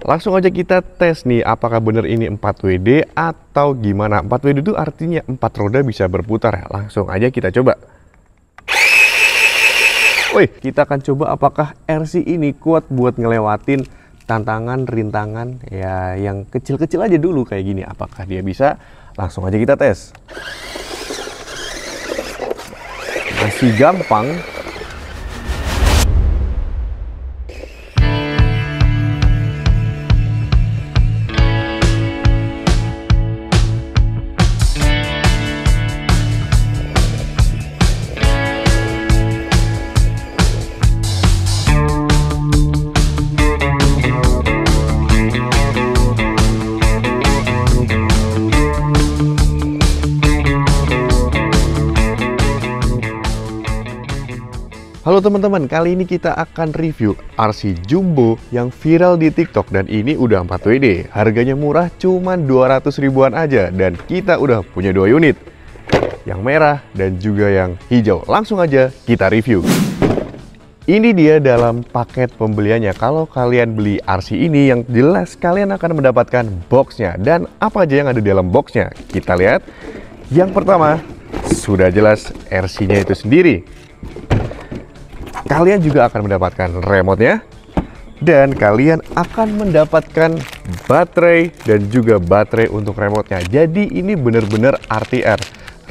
Langsung aja kita tes nih, apakah bener ini 4WD atau gimana. 4WD itu artinya 4 roda bisa berputar. Langsung aja kita coba. Wih, kita akan coba apakah RC ini kuat buat ngelewatin tantangan, rintangan ya yang kecil-kecil aja dulu kayak gini. Apakah dia bisa? Langsung aja kita tes. Masih gampang. Halo teman-teman, kali ini kita akan review RC Jumbo yang viral di TikTok dan ini udah 4WD. Harganya murah, cuman 200 ribuan aja dan kita udah punya 2 unit. Yang merah dan juga yang hijau. Langsung aja kita review. Ini dia dalam paket pembeliannya. Kalau kalian beli RC ini, yang jelas kalian akan mendapatkan boxnya. Dan apa aja yang ada di dalam boxnya? Kita lihat. Yang pertama, sudah jelas RC-nya itu sendiri. Kalian juga akan mendapatkan remote-nya dan kalian akan mendapatkan baterai dan juga baterai untuk remote-nya. Jadi ini bener-bener RTR,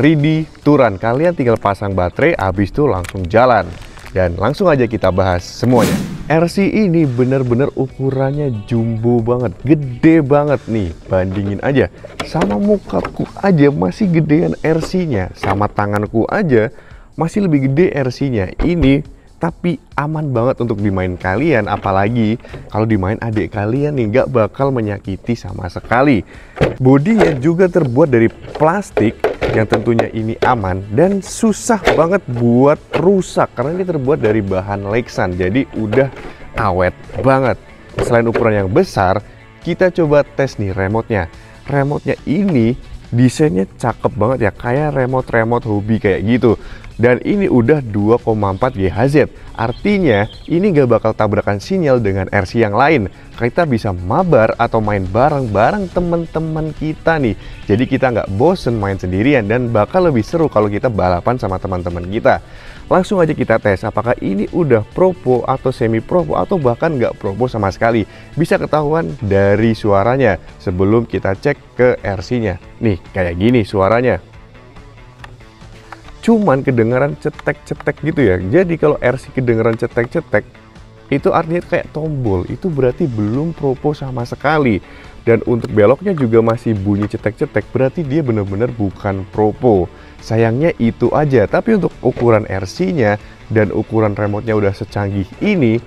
ready to run. Kalian tinggal pasang baterai, habis itu langsung jalan. Dan langsung aja kita bahas semuanya. RC ini bener-bener ukurannya jumbo banget, gede banget nih. Bandingin aja sama mukaku aja masih gedean RC-nya, sama tanganku aja masih lebih gede RC-nya. Ini tapi aman banget untuk dimain kalian, apalagi kalau dimain adik kalian nih, nggak bakal menyakiti sama sekali. Bodinya juga terbuat dari plastik yang tentunya ini aman dan susah banget buat rusak karena ini terbuat dari bahan Lexan, jadi udah awet banget. Selain ukuran yang besar, kita coba tes nih remote-nya. Remote-nya ini desainnya cakep banget ya, kayak remote hobi kayak gitu. Dan ini udah 2,4 GHz. Artinya ini gak bakal tabrakan sinyal dengan RC yang lain. Kita bisa mabar atau main bareng-bareng teman-teman kita nih. Jadi kita nggak bosen main sendirian dan bakal lebih seru kalau kita balapan sama teman-teman kita. Langsung aja kita tes apakah ini udah propo atau semi propo atau bahkan nggak propo sama sekali. Bisa ketahuan dari suaranya sebelum kita cek ke RC-nya. Nih kayak gini suaranya. Cuman kedengaran cetek-cetek gitu ya. Jadi kalau RC kedengaran cetek-cetek, itu artinya kayak tombol. Itu berarti belum propo sama sekali. Dan untuk beloknya juga masih bunyi cetek-cetek, berarti dia benar-benar bukan propo. Sayangnya itu aja. Tapi untuk ukuran RC-nya dan ukuran remote-nya udah secanggih ini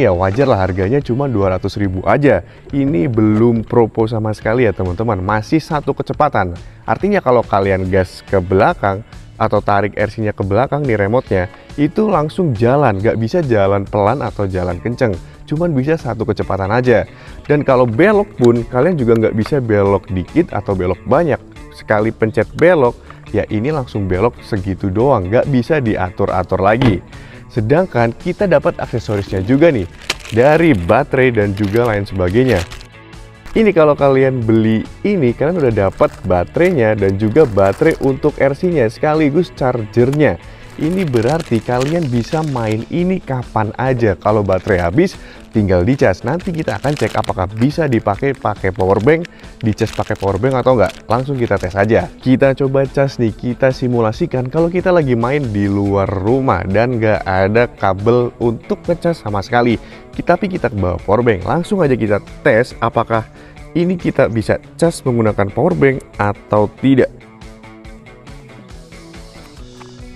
ya wajar lah harganya cuma 200 ribu aja. Ini belum propo sama sekali ya teman-teman. Masih satu kecepatan. Artinya kalau kalian gas ke belakang atau tarik RC-nya ke belakang nih remote-nya, itu langsung jalan, nggak bisa jalan pelan atau jalan kenceng, cuman bisa satu kecepatan aja. Dan kalau belok pun, kalian juga nggak bisa belok dikit atau belok banyak. Sekali pencet belok, ya ini langsung belok segitu doang, nggak bisa diatur-atur lagi. Sedangkan kita dapat aksesorisnya juga nih, dari baterai dan juga lain sebagainya. Ini kalau kalian beli ini, kalian udah dapat baterainya dan juga baterai untuk RC-nya sekaligus chargernya. Ini berarti kalian bisa main ini kapan aja. Kalau baterai habis, tinggal dicas. Nanti kita akan cek apakah bisa dipakai powerbank, dicas pakai powerbank atau enggak. Langsung kita tes aja. Kita coba cas nih, kita simulasikan kalau kita lagi main di luar rumah dan nggak ada kabel untuk ngecas sama sekali. Tapi kita bawa powerbank. Langsung aja kita tes apakah ini kita bisa cas menggunakan powerbank atau tidak.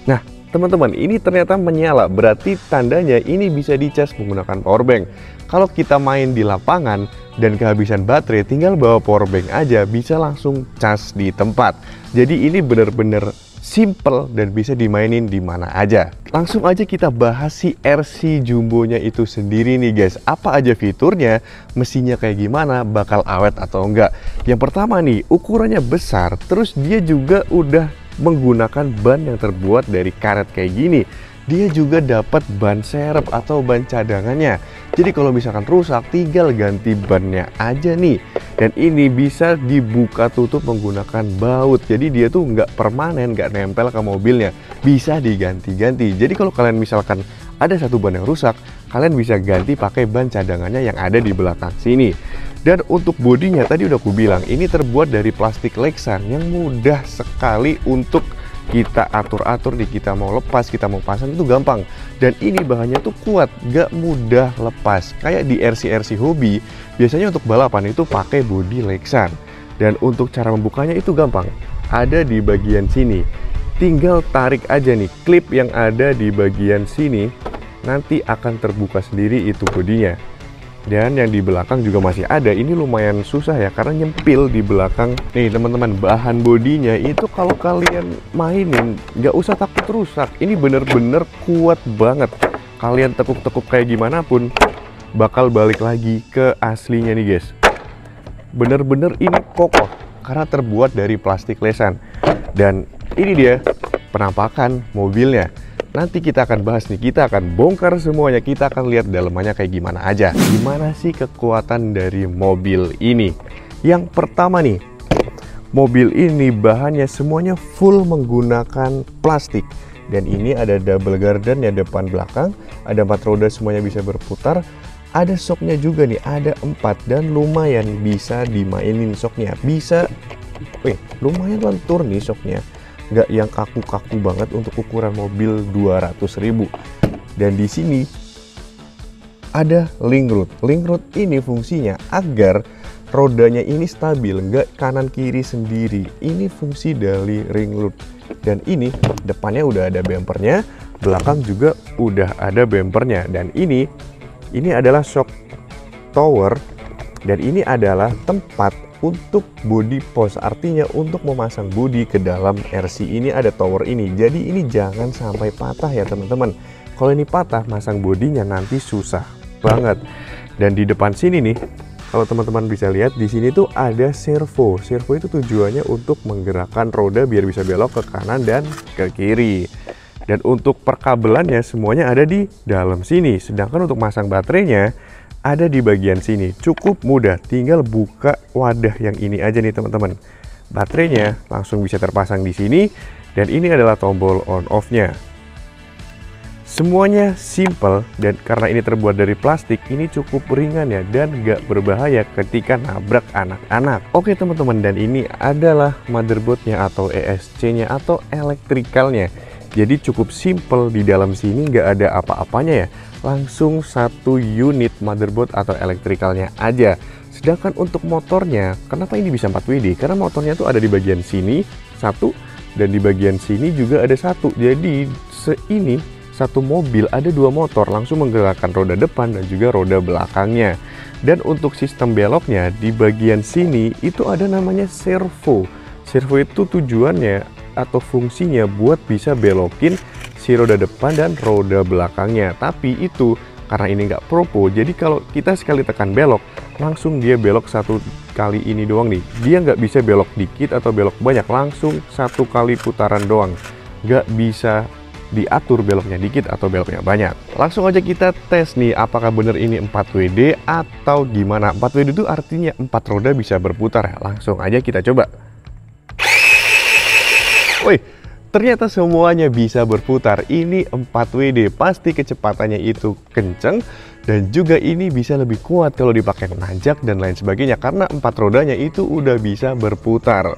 Nah, teman-teman, ini ternyata menyala, berarti tandanya ini bisa dicas menggunakan powerbank. Kalau kita main di lapangan dan kehabisan baterai, tinggal bawa powerbank aja, bisa langsung cas di tempat. Jadi ini bener-bener simple dan bisa dimainin di mana aja. Langsung aja kita bahas si RC Jumbo-nya itu sendiri nih guys. Apa aja fiturnya, mesinnya kayak gimana, bakal awet atau enggak. Yang pertama nih, ukurannya besar, terus dia juga udah menggunakan ban yang terbuat dari karet kayak gini. dia juga dapat ban serep atau ban cadangannya. Jadi kalau misalkan rusak, tinggal ganti bannya aja nih. Dan ini bisa dibuka tutup menggunakan baut. Jadi dia tuh nggak permanen, nggak nempel ke mobilnya. Bisa diganti-ganti. Jadi kalau kalian misalkan ada satu ban yang rusak, kalian bisa ganti pakai ban cadangannya yang ada di belakang sini. Dan untuk bodinya tadi udah aku bilang, ini terbuat dari plastik Lexan yang mudah sekali untuk kita atur-atur nih, kita mau lepas, kita mau pasang itu gampang. Dan ini bahannya tuh kuat, gak mudah lepas. Kayak di RC-RC hobi, biasanya untuk balapan itu pakai bodi Lexan. Dan untuk cara membukanya itu gampang, ada di bagian sini. Tinggal tarik aja nih, klip yang ada di bagian sini, nanti akan terbuka sendiri itu bodinya. Dan yang di belakang juga masih ada. Ini lumayan susah ya, karena nyempil di belakang. Nih teman-teman, bahan bodinya itu kalau kalian mainin nggak usah takut rusak. Ini bener-bener kuat banget. Kalian tekuk-tekuk kayak gimana pun bakal balik lagi ke aslinya nih guys. Bener-bener ini kokoh karena terbuat dari plastik Lexan. Dan ini dia penampakan mobilnya. Nanti kita akan bahas nih, kita akan bongkar semuanya, kita akan lihat dalamannya kayak gimana aja. Gimana sih kekuatan dari mobil ini? Yang pertama nih, mobil ini bahannya semuanya full menggunakan plastik. Dan ini ada double garden ya, depan belakang, ada 4 roda semuanya bisa berputar. Ada shocknya juga nih, ada 4 dan lumayan bisa dimainin shocknya. Bisa, lumayan lentur nih shocknya. Nggak yang kaku-kaku banget untuk ukuran mobil 200.000. Dan di sini ada link road. Link road ini fungsinya agar rodanya ini stabil, nggak kanan kiri sendiri. Ini fungsi dari ring road. Dan ini depannya udah ada bumpernya, belakang juga udah ada bumpernya. Dan ini adalah shock tower, dan ini adalah tempat untuk body post, artinya untuk memasang body ke dalam RC ini ada tower ini. Jadi ini jangan sampai patah ya teman-teman. Kalau ini patah, masang bodinya nanti susah banget. Dan di depan sini nih, kalau teman-teman bisa lihat di sini tuh ada servo. Servo itu tujuannya untuk menggerakkan roda biar bisa belok ke kanan dan ke kiri. Dan untuk perkabelannya semuanya ada di dalam sini. Sedangkan untuk masang baterainya ada di bagian sini. Cukup mudah, tinggal buka wadah yang ini aja nih teman-teman. Baterainya langsung bisa terpasang di sini, dan ini adalah tombol on off-nya. Semuanya simple, dan karena ini terbuat dari plastik, ini cukup ringan ya, dan gak berbahaya ketika nabrak anak-anak. Oke teman-teman, dan ini adalah motherboardnya atau ESC-nya atau elektrikalnya. Jadi cukup simple, di dalam sini nggak ada apa-apanya ya. Langsung satu unit motherboard atau elektrikalnya aja. Sedangkan untuk motornya, kenapa ini bisa 4 WD? Karena motornya tuh ada di bagian sini satu, dan di bagian sini juga ada satu. Jadi ini satu mobil ada 2 motor, langsung menggerakkan roda depan dan juga roda belakangnya. Dan untuk sistem beloknya di bagian sini itu ada namanya servo. Servo itu tujuannya atau fungsinya buat bisa belokin si roda depan dan roda belakangnya. Tapi itu karena ini nggak propo, jadi kalau kita sekali tekan belok, langsung dia belok satu kali ini doang nih. Dia nggak bisa belok dikit atau belok banyak, langsung satu kali putaran doang. Nggak bisa diatur beloknya dikit atau beloknya banyak. Langsung aja kita tes nih, apakah bener ini 4 WD atau gimana. 4 WD itu artinya 4 roda bisa berputar. Langsung aja kita coba. Wih, ternyata semuanya bisa berputar. Ini 4 WD, pasti kecepatannya itu kenceng. Dan juga ini bisa lebih kuat kalau dipakai menanjak dan lain sebagainya. Karena 4 rodanya itu udah bisa berputar.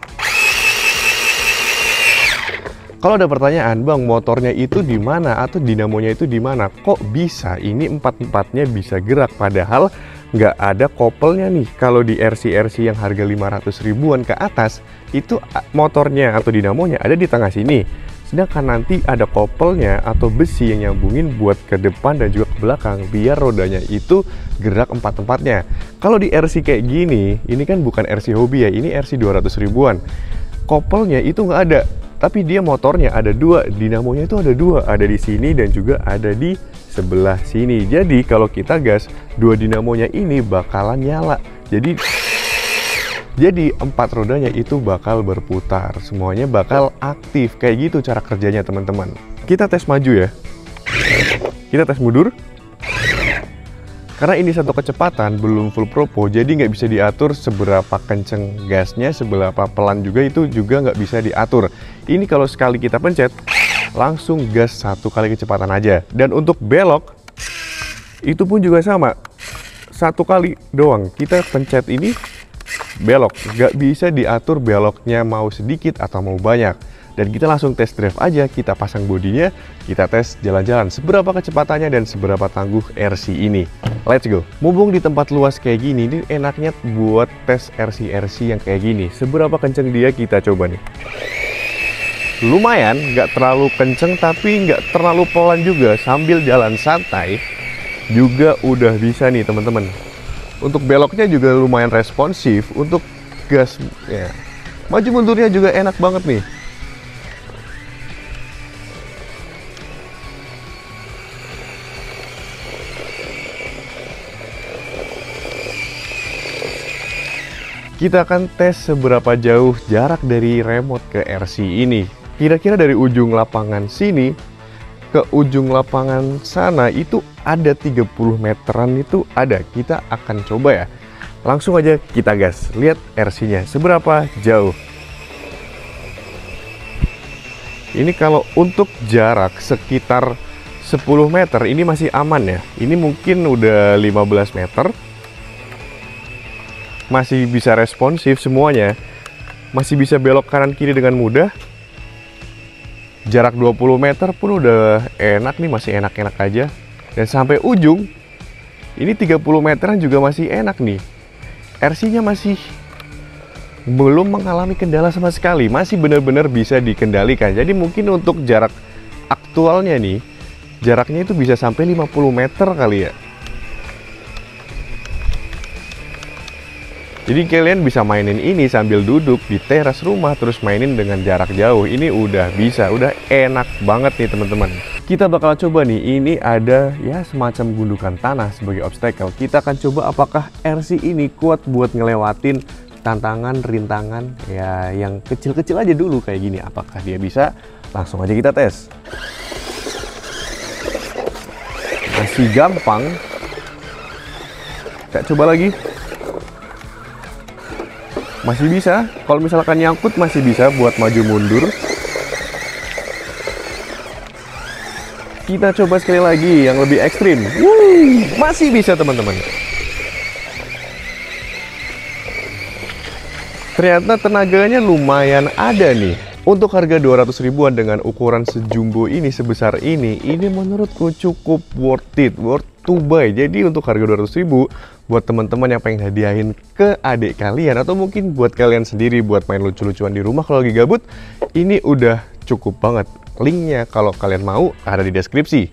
Kalau ada pertanyaan, Bang, motornya itu di mana atau dinamonya itu di mana? Kok bisa ini 4-4-nya bisa gerak padahal nggak ada kopelnya nih? Kalau di RC-RC yang harga 500 ribuan ke atas, itu motornya atau dinamonya ada di tengah sini. Sedangkan nanti ada kopelnya atau besi yang nyambungin buat ke depan dan juga ke belakang biar rodanya itu gerak 4-4-nya. Kalau di RC kayak gini, ini kan bukan RC hobi ya, ini RC 200 ribuan. Kopelnya itu nggak ada. Tapi dia motornya ada 2, dinamonya itu ada 2, ada di sini dan juga ada di sebelah sini. Jadi kalau kita gas, 2 dinamonya ini bakalan nyala. Jadi 4 rodanya itu bakal berputar, semuanya bakal aktif. Kayak gitu cara kerjanya teman-teman. Kita tes maju ya. Kita tes mundur. Karena ini satu kecepatan, belum full propel, jadi nggak bisa diatur seberapa kenceng gasnya, seberapa pelan juga itu juga nggak bisa diatur. Ini kalau sekali kita pencet, langsung gas satu kali kecepatan aja. Dan untuk belok, itu pun juga sama. Satu kali doang, kita pencet ini, belok. Nggak bisa diatur beloknya mau sedikit atau mau banyak. Dan kita langsung test drive aja, kita pasang bodinya, kita tes jalan-jalan seberapa kecepatannya dan seberapa tangguh RC ini. Let's go! Mumpung di tempat luas kayak gini, ini enaknya buat tes RC yang kayak gini. Seberapa kenceng dia kita coba nih. Lumayan, nggak terlalu kenceng tapi nggak terlalu pelan juga. Sambil jalan santai, juga udah bisa nih teman-teman. Untuk beloknya juga lumayan responsif, untuk gas, ya, maju mundurnya juga enak banget nih. Kita akan tes seberapa jauh jarak dari remote ke RC ini. Kira-kira dari ujung lapangan sini ke ujung lapangan sana itu ada 30 meteran itu ada. Kita akan coba ya. Langsung aja kita gas. Lihat RC-nya seberapa jauh. Ini kalau untuk jarak sekitar 10 meter ini masih aman ya. Ini mungkin udah 15 meter. Masih bisa responsif semuanya, masih bisa belok kanan kiri dengan mudah. Jarak 20 meter pun udah enak nih, masih enak-enak aja. Dan sampai ujung, ini 30 meteran juga masih enak nih. RC-nya masih belum mengalami kendala sama sekali, masih benar-benar bisa dikendalikan. Jadi mungkin untuk jarak aktualnya nih, jaraknya itu bisa sampai 50 meter kali ya. Jadi kalian bisa mainin ini sambil duduk di teras rumah terus mainin dengan jarak jauh. Ini udah bisa, udah enak banget nih teman-teman. Kita bakal coba nih, ini ada ya semacam gundukan tanah sebagai obstacle. Kita akan coba apakah RC ini kuat buat ngelewatin tantangan, rintangan ya yang kecil-kecil aja dulu kayak gini. Apakah dia bisa? Langsung aja kita tes. Masih gampang. Kita coba lagi. Masih bisa, kalau misalkan nyangkut masih bisa buat maju mundur. Kita coba sekali lagi yang lebih ekstrim. Masih bisa teman-teman. Ternyata tenaganya lumayan ada nih. Untuk harga 200 ribuan dengan ukuran sejumbo ini, sebesar ini menurutku cukup worth it, worth to buy. Jadi untuk harga 200 ribu, buat teman-teman yang pengen hadiahin ke adik kalian, atau mungkin buat kalian sendiri buat main lucu-lucuan di rumah kalau lagi gabut, ini udah cukup banget. Linknya kalau kalian mau ada di deskripsi.